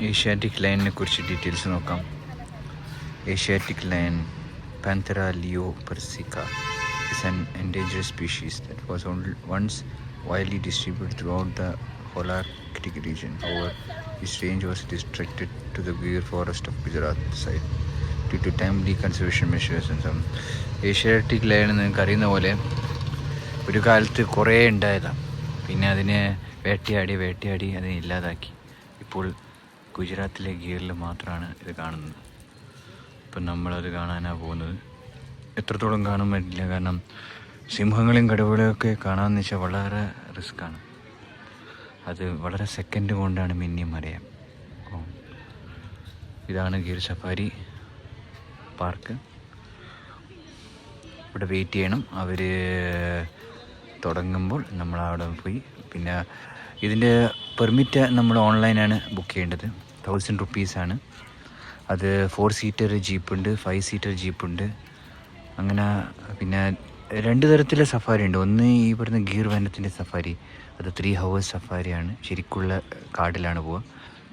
Asiatic ലയണിനെ കുറിച്ച് details നോക്കാം. Asiatic lion പാന്തera leoparsica is an endangered species that was once widely distributed throughout the Holarctic region. However, its range was restricted to the Gir forest of Gujarat side due to timely conservation measures and some. Asiatic lion നിങ്ങൾക്ക് അറിയുന്ന പോലെ ഒരു കാലത്ത് കുറേ ഉണ്ടായതാണ്. പിന്നെ അതിനെ വേട്ടയാടി അതിനെ ഇല്ലാതാക്കി. ഇപ്പോൾ ഗുജറാത്തിലെ ഗീറിൽ മാത്രമാണ് ഇത് കാണുന്നത്. ഇപ്പം നമ്മളത് കാണാനാണ് പോകുന്നത്. എത്രത്തോളം കാണാൻ പറ്റില്ല, കാരണം സിംഹങ്ങളെയും കടുവകളെയൊക്കെ കാണാമെന്ന് വെച്ചാൽ വളരെ റിസ്ക്കാണ്. അത് വളരെ സെക്കൻഡ് കൊണ്ടാണ് മിന്നിയും അറിയാം. ഇതാണ് ഗീർ സഫാരി പാർക്ക്. ഇവിടെ വെയിറ്റ് ചെയ്യണം. അവർ തുടങ്ങുമ്പോൾ നമ്മൾ അവിടെ പോയി. പിന്നെ ഇതിൻ്റെ പെർമിറ്റ് നമ്മൾ ഓൺലൈനാണ് ബുക്ക് ചെയ്യേണ്ടത്. 1000 rupees അത് 4 സീറ്റർ ജീപ്പുണ്ട്, 5 സീറ്റർ ജീപ്പുണ്ട്. അങ്ങനെ പിന്നെ 2 തരത്തിലെ സഫാരി ഉണ്ട്. ഒന്ന് ഈ പറയുന്ന ഗീർ വനത്തിൻ്റെ സഫാരി, അത് 3 hours സഫാരിയാണ്, ശരിക്കുള്ള കാടിലാണ് പോവുക.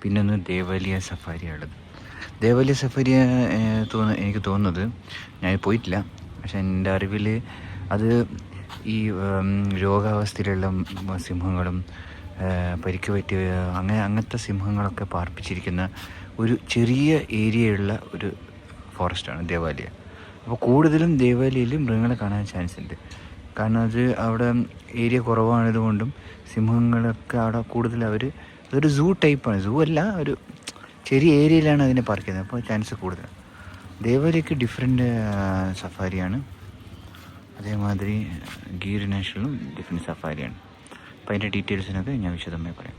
പിന്നെ ഒന്ന് ദേവാലിയ സഫാരിയാണുള്ളത്. ദേവാലിയ സഫാരി എനിക്ക് തോന്നുന്നത്, ഞാൻ പോയിട്ടില്ല, പക്ഷെ എൻ്റെ അറിവിൽ അത് ഈ രോഗാവസ്ഥയിലുള്ള സിംഹങ്ങളും പരിക്ക് പറ്റിയ അങ്ങനത്തെ സിംഹങ്ങളൊക്കെ പാർപ്പിച്ചിരിക്കുന്ന ഒരു ചെറിയ ഏരിയയുള്ള ഒരു ഫോറസ്റ്റാണ് ദേവാലിയ. അപ്പോൾ കൂടുതലും ദേവാലിയയിൽ മൃഗങ്ങളെ കാണാൻ ചാൻസ് ഉണ്ട്. കാരണം അത് അവിടെ ഏരിയ കുറവാണതുകൊണ്ടും സിംഹങ്ങളൊക്കെ അവിടെ കൂടുതൽ അതൊരു സൂ ടൈപ്പാണ്. സൂ അല്ല, ഒരു ചെറിയ ഏരിയയിലാണ് അതിനെ പാർക്ക് ചെയ്യുന്നത്. അപ്പോൾ ചാൻസ് കൂടുതലാണ്. ദേവാലിയക്ക് ഡിഫറെൻറ്റ് സഫാരിയാണ്. അതേമാതിരി ഗീർ നാഷണലും ഡിഫറെൻറ്റ് സഫാരിയാണ്. അപ്പോൾ അതിൻ്റെ ഡീറ്റെയിൽസിനൊക്കെ ഞാൻ വിശദമായി പറയാം.